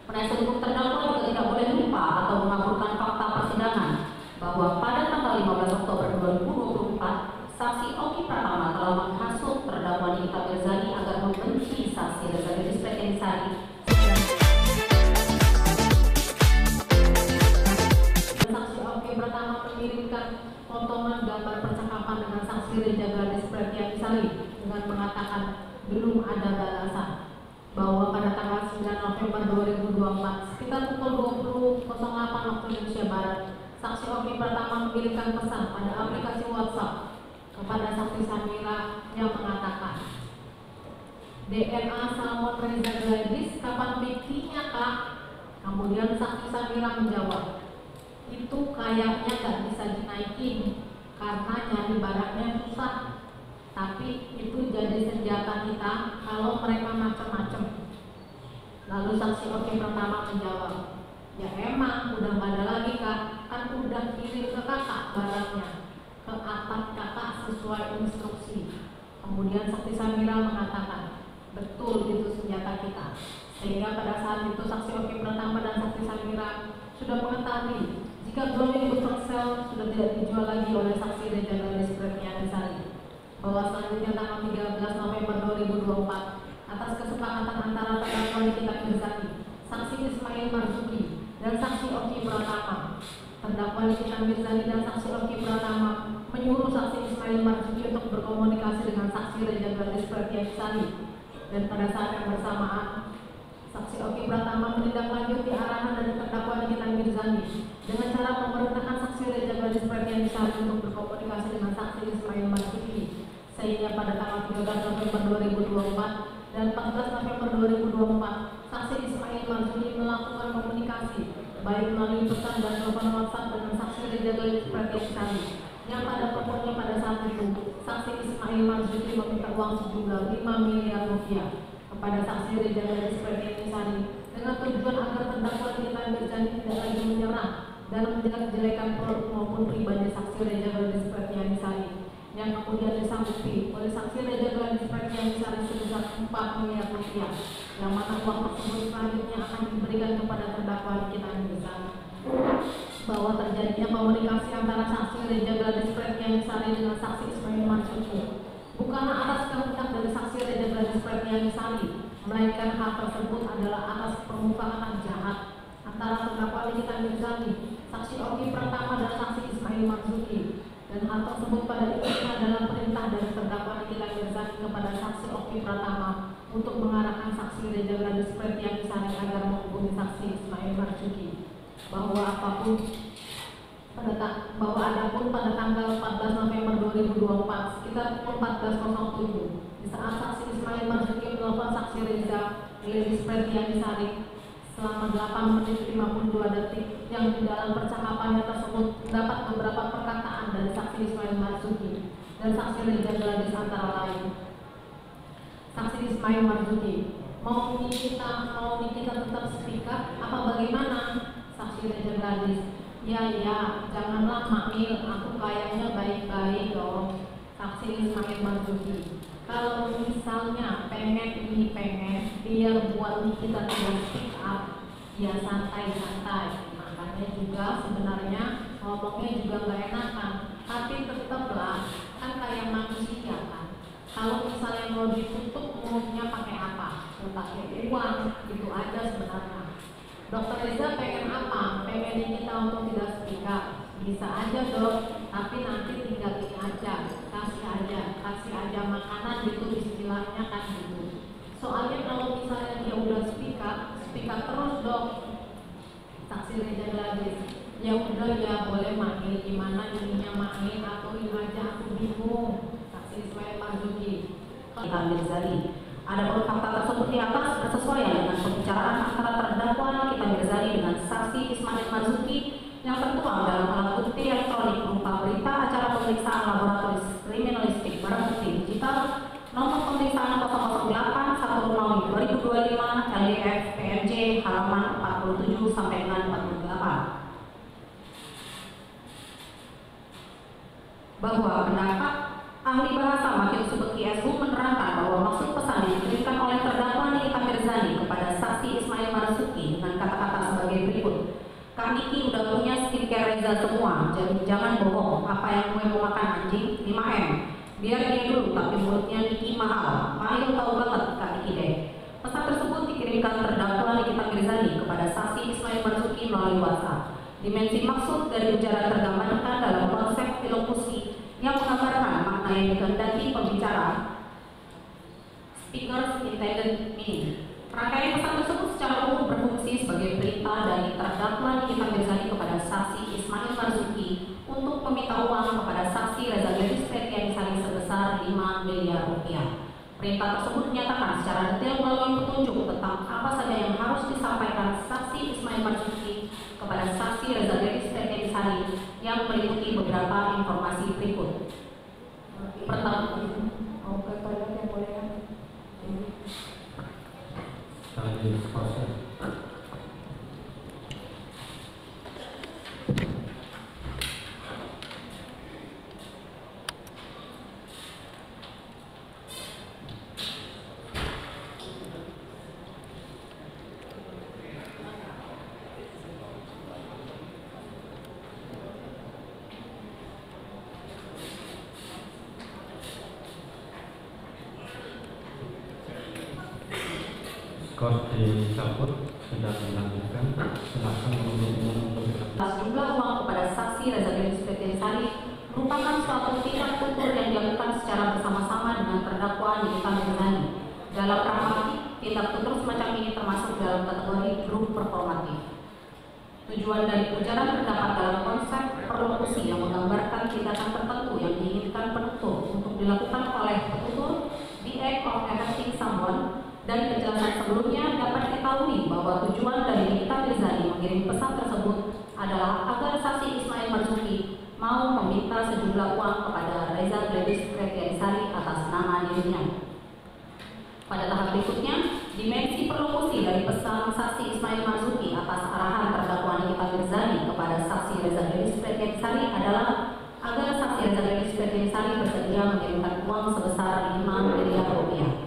Penasihat hukum terdakwa juga tidak boleh lupa atau mengaburkan fakta persidangan bahwa pada tanggal 15 Oktober 2024, saksi Oki Pratama telah menghasut terdakwa Nikita Mirzani agar membenci saksi Reza Sari. Saksi Oki Pratama mengirimkan potongan gambar percakapan dengan saksi Reza Sari dengan mengatakan belum ada balasan, bahwa pada tanggal 9 November 2024 sekitar pukul 20.08 waktu Indonesia Barat, saksi Oki Pratama mengirimkan pesan pada aplikasi WhatsApp kepada saksi Samira yang mengatakan, DNA Salmon Reza Gladys kapan buktinya kak? Kemudian saksi Samira menjawab, itu kayaknya gak bisa dinaikin karena nyari barangnya susah, tapi itu jadi senjata kita kalau mereka macam-macam. Lalu saksi Oki Pratama menjawab, ya emang udah gak ada lagi kak, kan udah kirim ke kakak barangnya, ke atap kakak sesuai instruksi. Kemudian saksi Samira mengatakan, betul itu senjata kita. Sehingga pada saat itu saksi Oki Pratama dan saksi Samira sudah mengetahui jika glowing booster cell sudah tidak dijual lagi oleh saksi Reza Sari, bahwa selanjutnya tanggal 13 November 2024 atas kesepakatan antara terdakwa Nikita Mirzani, saksi Ismail Marzuki dan saksi Oki Pratama, terdakwa Nikita Mirzani dan saksi Oki Pratama menyuruh saksi Ismail Marzuki untuk berkomunikasi dengan saksi Reza Sari, dan pada saat yang bersamaan saksi Oki Pratama menindaklanjuti arahan dari terdakwa Nikita Mirzani dengan cara memerintahkan saksi Reza Sari untuk berkomunikasi dengan saksi Ismail Marzuki, sehingga pada tanggal 13 November 2024 dan 14 November 2024 saksi Ismail Marzuki melakukan komunikasi baik melalui pesan dan telepon WhatsApp dengan saksi Reza Sari, yang pada pokoknya pada saat itu saksi Ismail Marzuki meminta uang sejumlah 5 miliar rupiah kepada saksi Reza Sari dengan tujuan agar terdakwa Nikita Mirzani tidak lagi menyerah dalam menjelek-jelekan produk maupun pribadi saksi Reza Sari, yang kemudian disanggupi oleh saksi Reza Sari sebesar 4 miliar rupiah, yang mana uang tersebut selanjutnya akan diberikan kepada terdakwa Nikita Mirzani. Bahwa terjadinya komunikasi antara saksi Reza Sari dengan saksi Ismail Marzuki bukanlah atas kehendak dari saksi Reza Sari, melainkan hal tersebut adalah atas permukaan jahat antara terdakwa Nikita Mirzani, saksi Oki Pratama dan saksi Ismail Marzuki. Dan hal tersebut pada intinya adalah perintah dari terdakwa Nikita Mirzani kepada saksi Oki Pratama untuk mengarahkan saksi Reza Sari agar menghubungi saksi Ismail Marzuki, bahwa adapun pada tanggal 14 November 2024 sekitar pukul 14.07 di saat saksi Ismail Marzuki menelpon saksi Reza Sari selama 8 menit 52 detik, yang di dalam percakapannya tersebut terdapat beberapa perkataan dari saksi Ismail Marzuki dan saksi Reza antara lain. Saksi Ismail Marzuki, mau Nikita tetap speak up apa bagaimana? Saksi Reza, ya janganlah Makmil, aku kayaknya baik-baik dong. Saksi Ismail Marzuki, kalau misalnya pengen biar buat Nikita tidak speak up, ya santai-santai. Makanya juga sebenarnya ngomongnya juga gak enakan, tapi tetaplah kan kayak manusia kan. Kalau misalnya mau ditutup mulutnya pakai apa? Ya pakai uang, gitu aja sebenarnya. Dokter Reza pengen apa? Pengen Nikita untuk tidak speak up? Bisa aja dok, tapi nanti tinggalin aja, kasih aja makanan gitu istilahnya kan gitu. Soalnya kalau misalnya dia udah speak up terus dok. Saksi Reza, ya udah ya boleh Makil, gimana ininya Makil, aturin aja, aku bingung. Saksi Ismail Marzuki, Nikita Mirzani. Adapun fakta tersebut di atas bersesuaian dengan pembicaraan antara terdakwa Nikita Mirzani dengan saksi Ismail Marzuki yang tertuang dalam alat bukti elektronik berupa berita acara pemeriksaan laboratoris kriminalistik barang bukti digital nomor pemeriksaan 008 1 Romawi 2025 LDF PMJ halaman 47 sampai dengan 48. Bahwa pendapat ahli bahasa Makin Subeki SU menerangkan bahwa maksud pesan dikirimkan oleh terdakwa Nikita Mirzani kepada saksi Ismail Marzuki dengan Reza semua, jadi jangan bohong. Apa yang gue mau makan anjing? 5M. Biar dia dulu, tapi mulutnya Niki mahal. Mahal tahu banget Kak Niki deh. Pesan tersebut dikirimkan terdakwa Nikita Mirzani kepada saksi Ismail Marzuki melalui WhatsApp. Dimensi maksud dari ujaran tergambarkan dalam konsep ilokusi yang menggambarkan makna yang dikehendaki pembicara. Speaker's intended meaning. Rangkaian pesan tersebut secara umum berfungsi sebagai perintah dari terdakwa Nikita Mirzani kepada saksi Ismail Marzuki untuk meminta uang kepada saksi Reza Gladys Pretianisari sebesar 5 miliar rupiah. Perintah tersebut menyatakan secara detail melalui petunjuk tentang apa saja yang harus disampaikan saksi Ismail Marzuki kepada saksi Reza Gladys Pretianisari yang meliputi beberapa informasi berikut. Pertama, yang boleh ya? Skor dicabut, sudah dilanjutkan. Silakan untuk jumlah uang kepada saksi Reza Gladys Pretianisari merupakan suatu tindak tutur yang dilakukan secara bersama-sama dengan terdakwa Nikita Mirzani. Dalam pragmatik, tindak tutur semacam ini termasuk dalam kategori grup performatif. Tujuan dari ujaran terdapat dalam konsep perlokusi yang menggambarkan tindakan tertentu yang diinginkan penutur untuk dilakukan oleh penutur, the act of affecting someone. Dan penjelasan sebelumnya dapat diketahui bahwa tujuan dari Nikita Mirzani mengirim pesan tersebut adalah agar saksi Ismail Marzuki mau meminta sejumlah uang kepada Reza Gladys Pretianisari atas nama dirinya. Pada tahap berikutnya, dimensi perlokusi dari pesan saksi Ismail Marzuki atas arahan terdakwa Nikita Mirzani kepada saksi Reza Gladys Pretianisari adalah agar saksi Reza Gladys Pretianisari bersedia mengirimkan uang sebesar 5 miliar rupiah.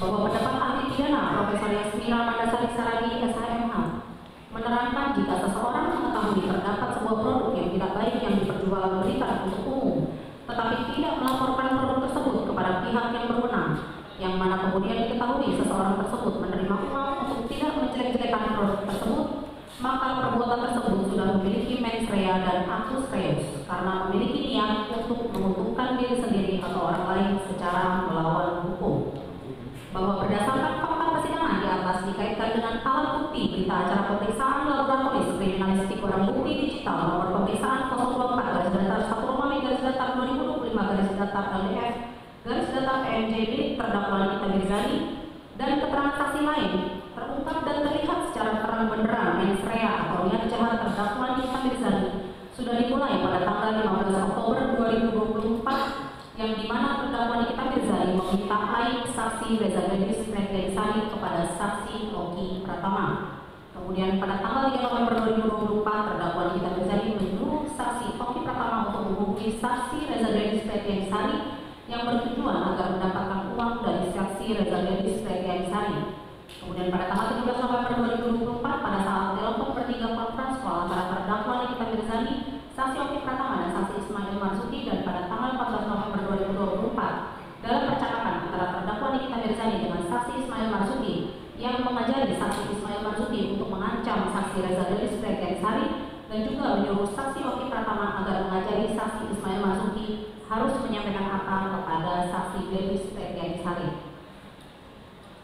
Bahwa pendapat ahli pidana Profesor Yasmira Mandasari Saragi SHMH menerangkan jika seseorang mengetahui terdapat sebuah produk yang tidak baik yang diperjualbelikan untuk umum, tetapi tidak melaporkan produk tersebut kepada pihak yang berwenang, yang mana kemudian diketahui seseorang tersebut menerima uang untuk tidak menjelek-jelekan produk tersebut, maka perbuatan tersebut sudah memiliki mens rea dan actus reus karena memiliki niat untuk menguntungkan diri sendiri atau orang lain secara melawan hukum. Bahwa berdasarkan fakta persidangan di atas dikaitkan dengan alat bukti berita acara pemeriksaan laboratoris kriminalistik barang bukti digital nomor pemeriksaan 024/2021-2005-LDF/PMJB terdakwa Nikita Mirzani dan keterangan saksi lain terungkap dan terlihat secara terang benderang mens rea atau niat jahat terdakwa Nikita Mirzani sudah dimulai pada tanggal 15 Oktober 2024 yang dimana terdakwa Nikita Mirzani meminta aib saksi Reza Gladys Pretianisari kepada saksi Oki Pratama. Kemudian pada tanggal 3 November 2024 terdakwa Nikita Mirzani menyuruh saksi Oki Pratama untuk menghubungi saksi Reza Gladys Pretianisari yang bertujuan agar mendapatkan uang dari saksi Reza Gladys Pretianisari. Kemudian pada tanggal 17 November 2024 pada saat telepon bertiga konferensi call antara terdakwa Nikita Mirzani, saksi Oki Pratama dan saksi Ismail Marzuki, dan pada tanggal 14 November 2024 dalam percakapan antara terdakwa Nikita Mirzani dengan saksi Ismail Marzuki yang mengajari saksi Ismail Marzuki untuk mengancam saksi Reza Gladys Pretianisari dan juga menyuruh saksi Oki Pratama agar mengajari saksi Ismail Marzuki harus menyampaikan apa kepada saksi Gladys Pretianisari.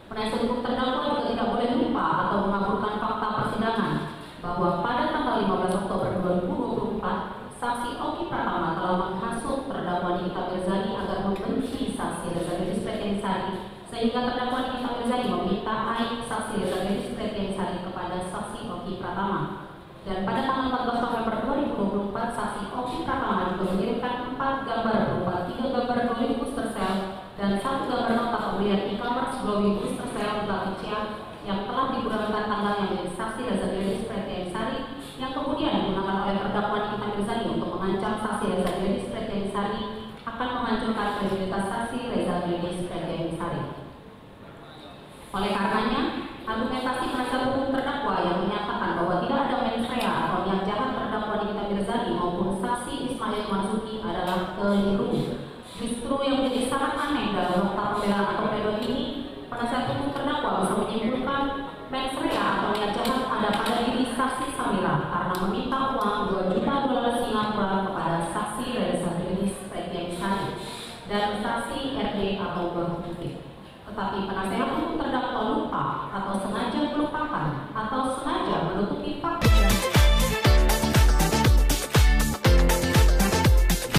Penasihat hukum terdakwa juga tidak boleh lupa atau mengaburkan fakta persidangan bahwa pada tanggal 15 Oktober 2024 saksi Oki Pratama telah menghasut terdakwa Nikita Mirzani agar membenci saksi Reza Gladys Pretianisari sehingga terdakwa Nikita Mirzani meminta aib saksi Reza Gladys Pretianisari kepada saksi Oki Pratama. Dan pada tanggal 14 November 2024 saksi Oki Pratama juga mengirimkan 4 gambar berupa 3 gambar glowing booster cell dan 1 gambar nota pembelian e-commerce glowing booster cell Blackcia yang telah digunakan tanggalnya menjadi saksi Reza Gladys Pretianisari yang kemudian digunakan oleh terdakwa Nikita Mirzani untuk mengancam saksi Reza Gladys Pretianisari akan menghancurkan kredibilitas saksi Reza Gladys Pretianisari. Oleh karenanya, argumentasi penasihat hukum terdakwa yang menyatakan bahwa tidak ada mens rea atau niat jahat terdakwa Nikita Mirzani menjadi sangat aneh dalam nota pembelaan atau pledoi ini, penasihat hukum terdakwa bisa menyimpulkan mens rea atau niat jahat ada pada diri saksi Samira karena meminta uang $2 juta Singapura kepada saksi Reza Denis Setiawisari dan saksi RD atau Bang Mufti. Tetapi penasihat hukum